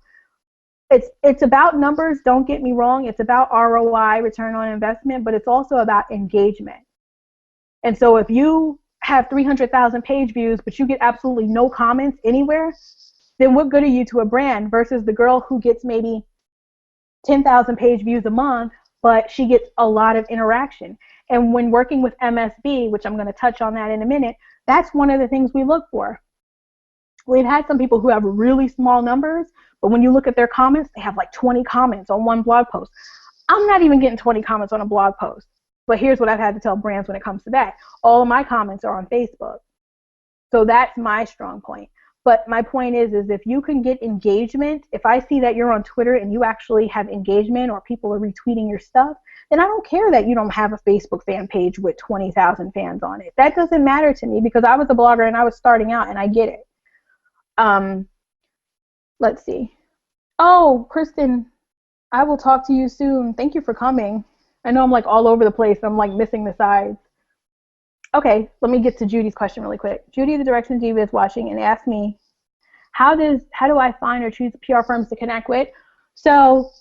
It's about numbers, don't get me wrong. It's about ROI, return on investment, but it's also about engagement. And so if you have 300,000 page views, but you get absolutely no comments anywhere, then what good are you to a brand versus the girl who gets maybe 10,000 page views a month, but she gets a lot of interaction. And when working with MSB, which I'm going to touch on that in a minute, that's one of the things we look for. We've had some people who have really small numbers, but when you look at their comments, they have like 20 comments on one blog post. I'm not even getting 20 comments on a blog post. But here's what I've had to tell brands when it comes to that. All of my comments are on Facebook. So that's my strong point. But my point is if you can get engagement, if I see that you're on Twitter and you actually have engagement or people are retweeting your stuff, then I don't care that you don't have a Facebook fan page with 20,000 fans on it. That doesn't matter to me because I was a blogger and I was starting out and I get it. Let's see. Oh, Kristen, I will talk to you soon. Thank you for coming. I know I'm like all over the place. I'm like missing the sides. Okay, let me get to Judy's question really quick. Judy, the Direction Diva, is watching and asked me, how do I find or choose PR firms to connect with? So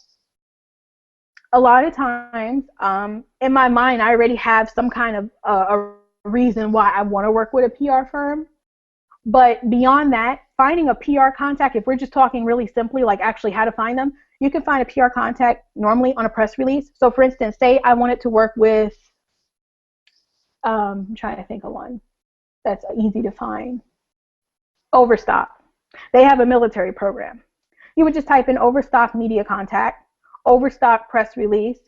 a lot of times, in my mind, I already have some kind of a reason why I want to work with a PR firm. But beyond that, finding a PR contact, if we're just talking really simply, like actually how to find them, you can find a PR contact normally on a press release. So for instance, say I wanted to work with, I'm trying to think of one that's easy to find. Overstock. They have a military program. You would just type in Overstock media contact, Overstock press release,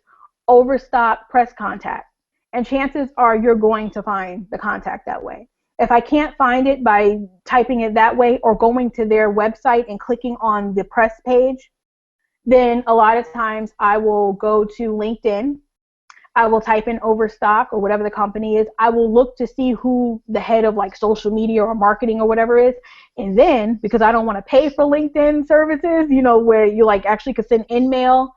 Overstock press contact, and chances are you're going to find the contact that way. If I can't find it by typing it that way or going to their website and clicking on the press page, then a lot of times I will go to LinkedIn I will type in Overstock or whatever the company is. I will look to see who the head of like social media or marketing or whatever is. And then, because I don't want to pay for LinkedIn services, you know, where you like actually could send in mail,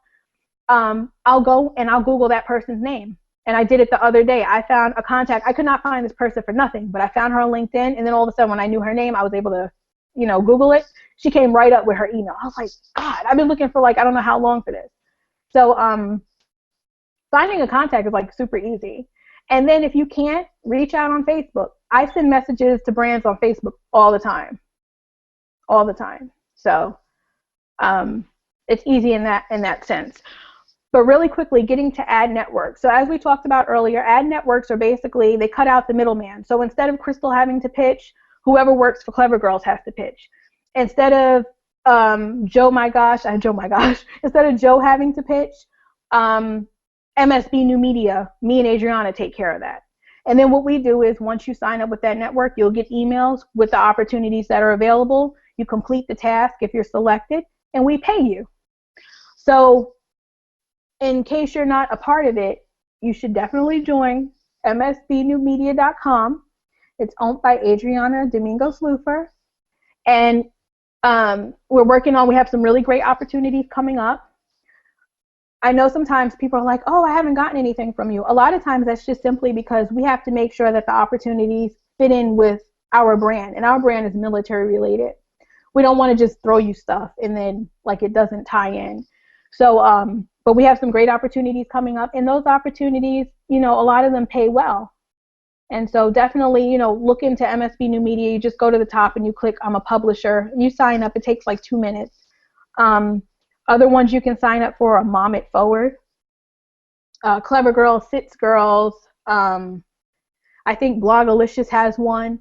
I'll go and I'll Google that person's name. And I did it the other day. I found a contact. I could not find this person for nothing, but I found her on LinkedIn. And then all of a sudden when I knew her name, I was able to, you know, Google it. She came right up with her email. I was like, God, I've been looking for like, I don't know how long for this. So, finding a contact is like super easy. And then if you can't, reach out on Facebook. I send messages to brands on Facebook all the time. All the time. So it's easy in that sense. But really quickly, getting to ad networks. So as we talked about earlier, ad networks are basically, they cut out the middleman. So instead of Krystel having to pitch, whoever works for Clever Girls has to pitch. Instead of Joe instead of Joe having to pitch, MSB New Media, me and Adriana take care of that. And then what we do is once you sign up with that network, you'll get emails with the opportunities that are available. You complete the task if you're selected, and we pay you. So in case you're not a part of it, you should definitely join msbnewmedia.com. It's owned by Adriana Domingo-Slufer. And we have some really great opportunities coming up. I know sometimes people are like, oh, I haven't gotten anything from you. A lot of times that's just simply because we have to make sure that the opportunities fit in with our brand, and our brand is military related. We don't want to just throw you stuff and then like it doesn't tie in. So, but we have some great opportunities coming up, and those opportunities, you know, a lot of them pay well. And so definitely, you know, look into MSB New Media. You just go to the top and you click I'm a publisher, and you sign up. It takes like 2 minutes. Other ones you can sign up for are Mom It Forward, Clever Girls, Sits Girls. I think Blogalicious has one.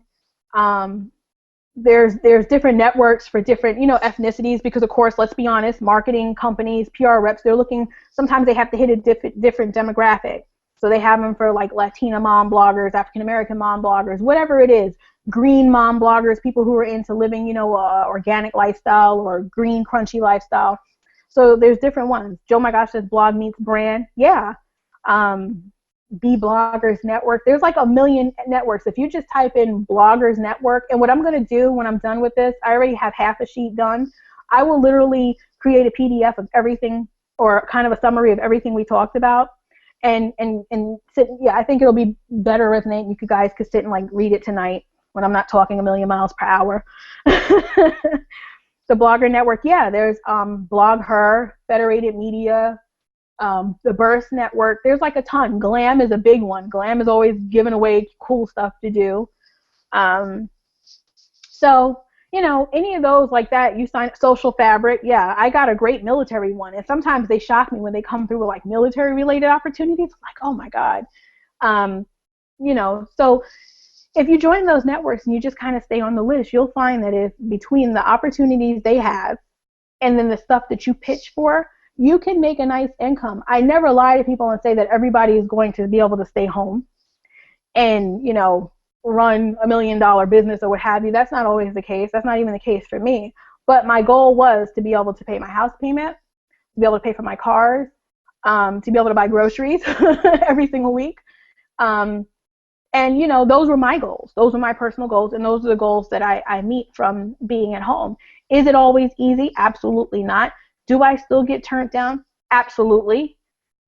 There's different networks for different, you know, ethnicities, because of course, let's be honest, marketing companies, PR reps, they're looking, sometimes they have to hit a different demographic. So they have them for like Latina mom bloggers, African American mom bloggers, whatever it is, green mom bloggers, people who are into living, you know, organic lifestyle or green crunchy lifestyle. So there's different ones. Joe My Gosh says blog meets brand. Yeah. Be Bloggers Network. There's like a million networks. If you just type in Bloggers Network, and what I'm going to do when I'm done with this, I already have half a sheet done. I will literally create a PDF of everything, or kind of a summary of everything we talked about, and sit. Yeah, I think it'll be better if you guys could sit and like read it tonight when I'm not talking a million miles per hour. The Blogger Network, yeah, there's Blog Her, Federated Media, the Burst Network. There's like a ton. Glam is a big one. Glam is always giving away cool stuff to do. So, you know, any of those like that, you sign Social Fabric. Yeah, I got a great military one, and sometimes they shock me when they come through with like military-related opportunities. I'm like, oh my God. You know, so if you join those networks and you just kind of stay on the list, you'll find that if between the opportunities they have and then the stuff that you pitch for, you can make a nice income. I never lie to people and say that everybody is going to be able to stay home and, you know, run $1 million business or what have you. That's not always the case. That's not even the case for me. But my goal was to be able to pay my house payment, to be able to pay for my cars, to be able to buy groceries every single week. And, you know, those were my goals. Those were my personal goals, and those are the goals that I meet from being at home. Is it always easy? Absolutely not. Do I still get turned down? Absolutely.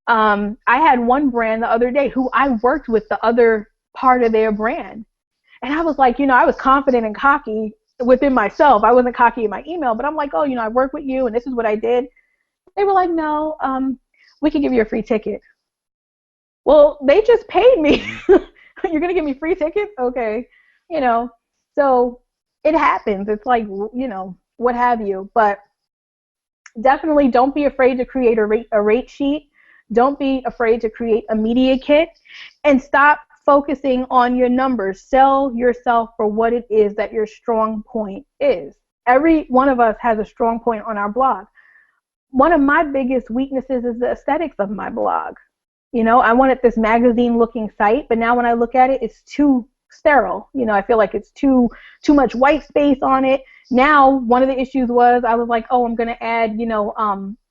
I had one brand the other day who I worked with the other part of their brand. And I was like, you know, I was confident and cocky within myself. I wasn't cocky in my email, but I'm like, oh, you know, I work with you, and this is what I did. They were like, no, we can give you a free ticket. Well, they just paid me. You're going to give me free tickets? Okay. You know, so it happens. It's like, you know, what have you. But definitely don't be afraid to create a rate sheet. Don't be afraid to create a media kit. And stop focusing on your numbers. Sell yourself for what it is that your strong point is. Every one of us has a strong point on our blog. One of my biggest weaknesses is the aesthetics of my blog. You know, I wanted this magazine-looking site, but now when I look at it, it's too sterile. You know, I feel like it's too much white space on it. Now, one of the issues was I was like, oh, I'm going to add, you know,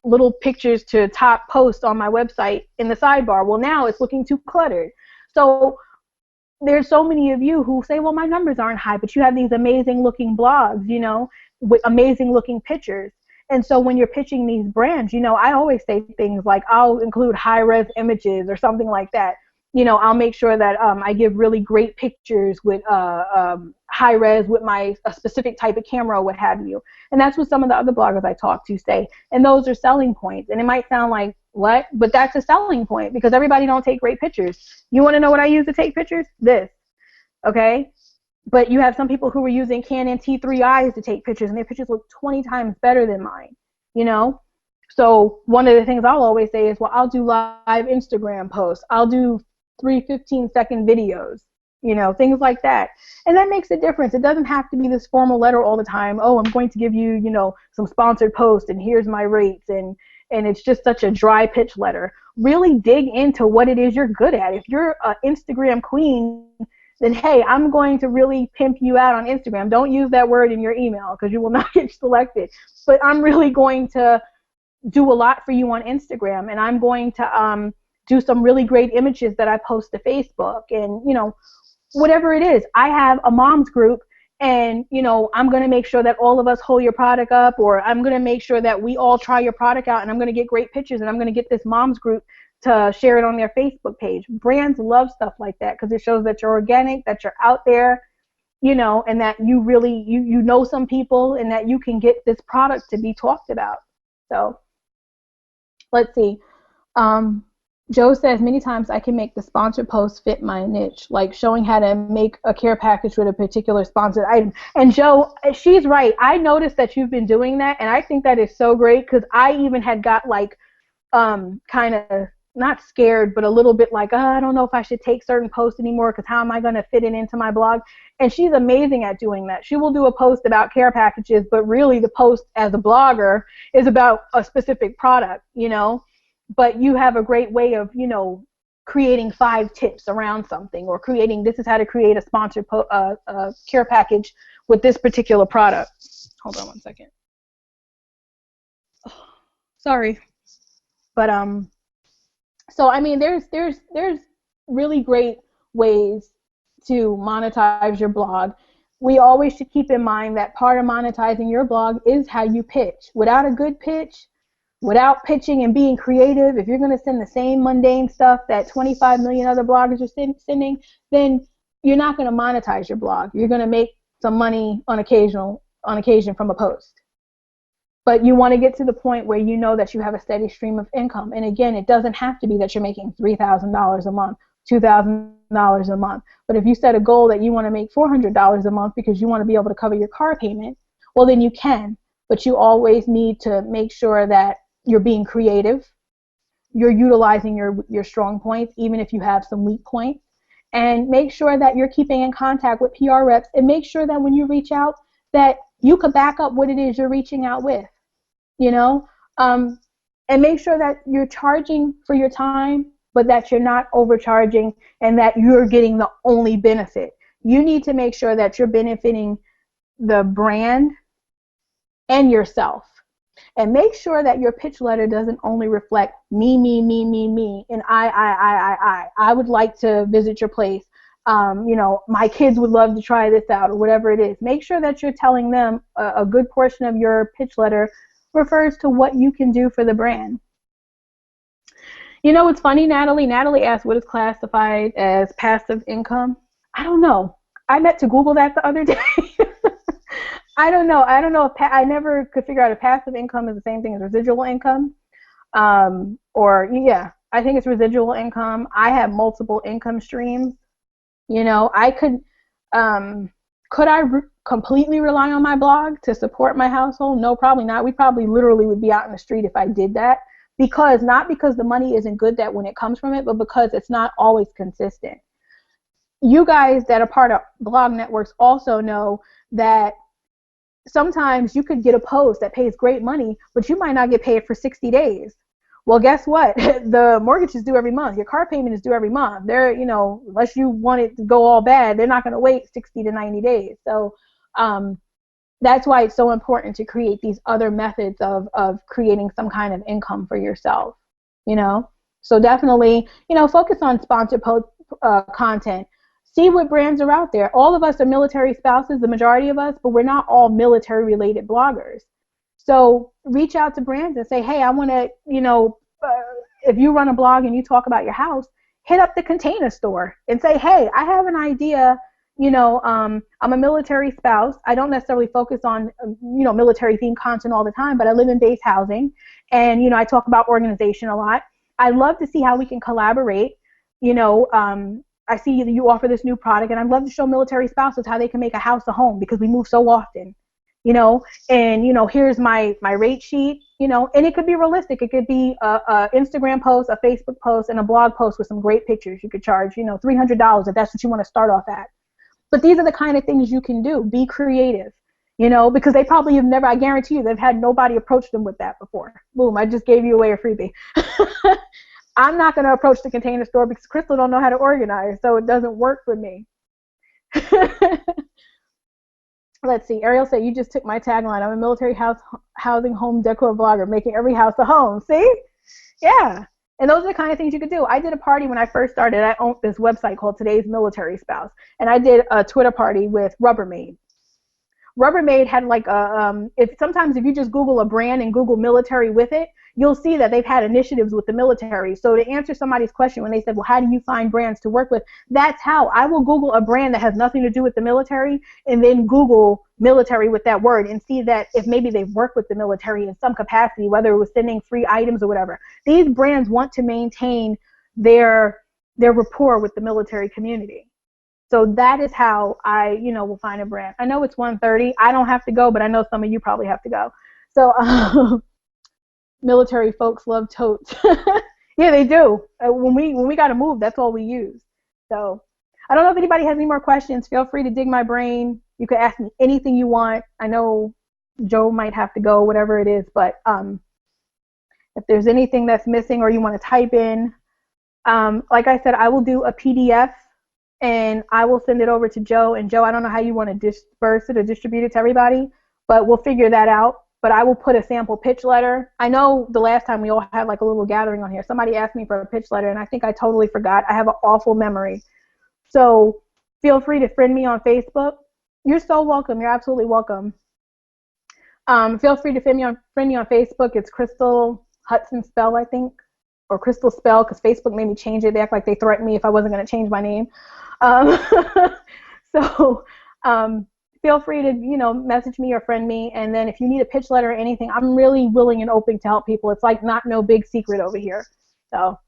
little pictures to top post on my website in the sidebar. Well, now it's looking too cluttered. So there's so many of you who say, well, my numbers aren't high, but you have these amazing looking blogs, you know, with amazing looking pictures. And so when you're pitching these brands, you know, I always say things like, I'll include high-res images or something like that. You know, I'll make sure that I give really great pictures with high-res with a specific type of camera or what have you. And that's what some of the other bloggers I talk to say. And those are selling points. And it might sound like, what? But that's a selling point because everybody don't take great pictures. You want to know what I use to take pictures? This. Okay? But you have some people who were using Canon T3Is to take pictures, and their pictures look 20 times better than mine, you know? So one of the things I'll always say is, well, I'll do live Instagram posts. I'll do 3 15-second videos, you know, things like that. And that makes a difference. It doesn't have to be this formal letter all the time. Oh, I'm going to give you, you know, some sponsored posts, and here's my rates, and it's just such a dry pitch letter. Really dig into what it is you're good at. If you're an Instagram queen, then hey, I'm going to really pimp you out on Instagram. Don't use that word in your email because you will not get selected. But I'm really going to do a lot for you on Instagram, and I'm going to do some really great images that I post to Facebook, and you know, whatever it is. I have a mom's group, and you know, I'm going to make sure that all of us hold your product up, or I'm going to make sure that we all try your product out, and I'm going to get great pictures, and I'm going to get this mom's group to share it on their Facebook page. Brands love stuff like that because it shows that you're organic, that you're out there, you know, and that you really, you know some people, and that you can get this product to be talked about. So let's see. Joe says, many times I can make the sponsored post fit my niche, like showing how to make a care package with a particular sponsored item. And Joe, she's right. I noticed that you've been doing that, and I think that is so great because I even had got like kind of not scared, but a little bit like, I don't know if I should take certain posts anymore because how am I going to fit it into my blog? And she's amazing at doing that. She will do a post about care packages, but really the post as a blogger is about a specific product, you know. But you have a great way of, you know, creating 5 tips around something, or creating, this is how to create a sponsored care package with this particular product. Hold on one second. Oh, sorry. But so I mean, there's really great ways to monetize your blog. We always should keep in mind that part of monetizing your blog is how you pitch. Without a good pitch, without pitching and being creative, if you're going to send the same mundane stuff that 25 million other bloggers are sending, then you're not going to monetize your blog. You're going to make some money on occasion from a post. But you want to get to the point where you know that you have a steady stream of income. And again, it doesn't have to be that you're making $3,000 a month, $2,000 a month. But if you set a goal that you want to make $400 a month because you want to be able to cover your car payment, well, then you can. But you always need to make sure that you're being creative, you're utilizing your strong points, even if you have some weak points, and make sure that you're keeping in contact with PR reps, and make sure that when you reach out that you could back up what it is you're reaching out with. You know, and make sure that you're charging for your time, but that you're not overcharging and that you're getting the only benefit. You need to make sure that you're benefiting the brand and yourself. And make sure that your pitch letter doesn't only reflect me, and I would like to visit your place. You know, my kids would love to try this out, or whatever it is. Make sure that you're telling them a good portion of your pitch letter refers to what you can do for the brand. You know what's funny, Natalie? Natalie asked what is classified as passive income. I don't know. I meant to Google that the other day. I don't know. If I never could figure out if passive income is the same thing as residual income. Or yeah, I think it's residual income. I have multiple income streams. You know, I could I completely rely on my blog to support my household? No, probably not. We probably literally would be out in the street if I did that. Because, not because the money isn't good that when it comes from it, but because it's not always consistent. You guys that are part of blog networks also know that sometimes you could get a post that pays great money, but you might not get paid for 60 days. Well, guess what? The mortgage is due every month. Your car payment is due every month. They're, you know, unless you want it to go all bad, they're not going to wait 60 to 90 days. So that's why it's so important to create these other methods of creating some kind of income for yourself, you know? So definitely, you know, focus on sponsored content. See what brands are out there. All of us are military spouses, the majority of us, but we're not all military-related bloggers. So reach out to brands and say, hey, I want to, you know, if you run a blog and you talk about your house, hit up the Container Store and say, hey, I have an idea. You know, I'm a military spouse. I don't necessarily focus on, you know, military-themed content all the time, but I live in base housing, and, you know, I talk about organization a lot. I'd love to see how we can collaborate. You know, I see that you offer this new product, and I'd love to show military spouses how they can make a house a home because we move so often, you know, and, you know, here's my rate sheet, you know, and it could be realistic. It could be a Instagram post, a Facebook post, and a blog post with some great pictures. You could charge, you know, $300 if that's what you want to start off at. But these are the kind of things you can do. Be creative, you know, because they probably have never, I guarantee you, they've had nobody approach them with that before. Boom, I just gave you away a freebie. I'm not going to approach the Container Store because Krystel don't know how to organize, so it doesn't work for me. Let's see. Ariel said, you just took my tagline. I'm a military housing home decor blogger, making every house a home. See? Yeah. And those are the kind of things you could do. I did a party when I first started. I owned this website called Today's Military Spouse, and I did a Twitter party with Rubbermaid. Rubbermaid had like a, sometimes if you just Google a brand and Google military with it, you'll see that they've had initiatives with the military. So to answer somebody's question when they said, well, how do you find brands to work with? That's how. I will Google a brand that has nothing to do with the military and then Google military with that word and see that if maybe they've worked with the military in some capacity, whether it was sending free items or whatever. These brands want to maintain their rapport with the military community. So that is how I, you know, will find a brand. I know it's 1:30. I don't have to go, but I know some of you probably have to go. So military folks love totes. Yeah, they do. When we got to move, that's all we use. So I don't know if anybody has any more questions. Feel free to dig my brain. You can ask me anything you want. I know Joe might have to go, whatever it is, but if there's anything that's missing or you want to type in, like I said, I will do a PDF and I will send it over to Joe. And Joe, I don't know how you want to disperse it or distribute it to everybody, but we'll figure that out. But I will put a sample pitch letter. I know the last time we all had like a little gathering on here, somebody asked me for a pitch letter, and I think I totally forgot. I have an awful memory. So feel free to friend me on Facebook. You're so welcome. You're absolutely welcome. Feel free to friend me on Facebook. It's Krystel Hudson Spell, I think, or Krystel Spell, because Facebook made me change it. They act like they threatened me if I wasn't going to change my name. Feel free to, you know, message me or friend me, and then if you need a pitch letter or anything, I'm really willing and open to help people. It's like no big secret over here. So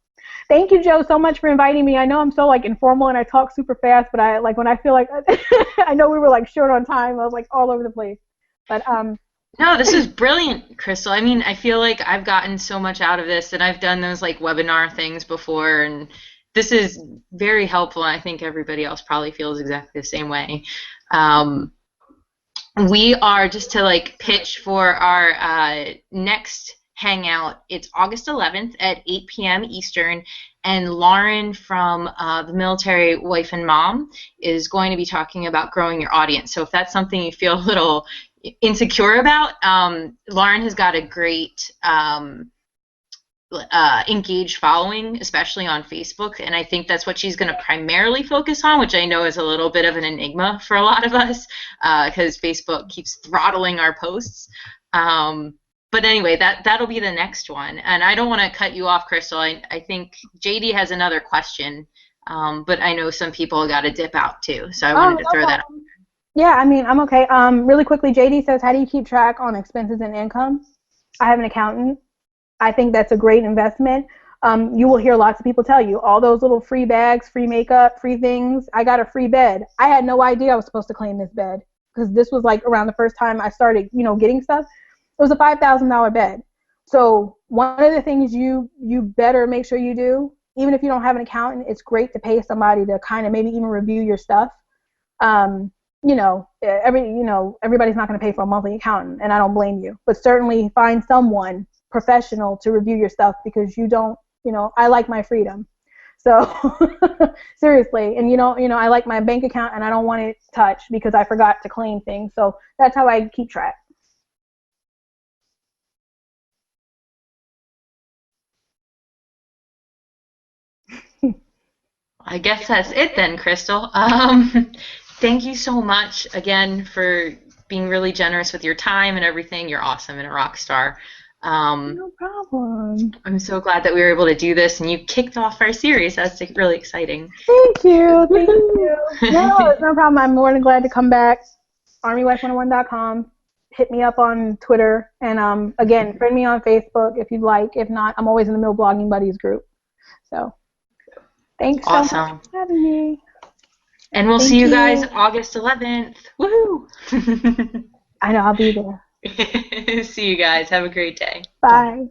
thank you, Joe, so much for inviting me. I know I'm so like informal and I talk super fast, but I like when I feel like I know we were like short on time. I was like all over the place. But no, this is brilliant, Krystel. I mean, I feel like I've gotten so much out of this, and I've done those like webinar things before, and this is very helpful. And I think everybody else probably feels exactly the same way. We are, just to like pitch for our next hangout, it's August 11th at 8 p.m. Eastern, and Lauren from the Military Wife and Mom is going to be talking about growing your audience. So if that's something you feel a little insecure about, Lauren has got a great engaged following, especially on Facebook, and I think that's what she's going to primarily focus on, which I know is a little bit of an enigma for a lot of us because Facebook keeps throttling our posts. But anyway, that'll be the next one, and I don't want to cut you off, Krystel. I think JD has another question, but I know some people got to dip out too, so I wanted to throw that out. Yeah, I mean, I'm okay. Really quickly, JD says, how do you keep track on expenses and income? I have an accountant. I think that's a great investment. You will hear lots of people tell you, all those little free bags, free makeup, free things. I got a free bed. I had no idea I was supposed to claim this bed because this was like around the first time I started, you know, getting stuff. It was a $5,000 bed. So one of the things you better make sure you do, even if you don't have an accountant, it's great to pay somebody to kind of maybe even review your stuff. Everybody's not going to pay for a monthly accountant, and I don't blame you. But certainly find someone professional to review your stuff because you don't, I like my freedom. So seriously, and I like my bank account and I don't want it touched because I forgot to claim things. So that's how I keep track. I guess that's it then, Krystel. Thank you so much again for being really generous with your time and everything. You're awesome and a rock star. No problem. I'm so glad that we were able to do this and you kicked off our series. That's really exciting. Thank you. Thank you. No, it's no problem. I'm more than glad to come back. ArmyWife101.com. Hit me up on Twitter. And again, friend me on Facebook if you'd like. If not, I'm always in the Mill Blogging Buddies group. So thanks so much for having me. And we'll see you guys August 11th. Woohoo! I know, I'll be there. See you guys. Have a great day. Bye.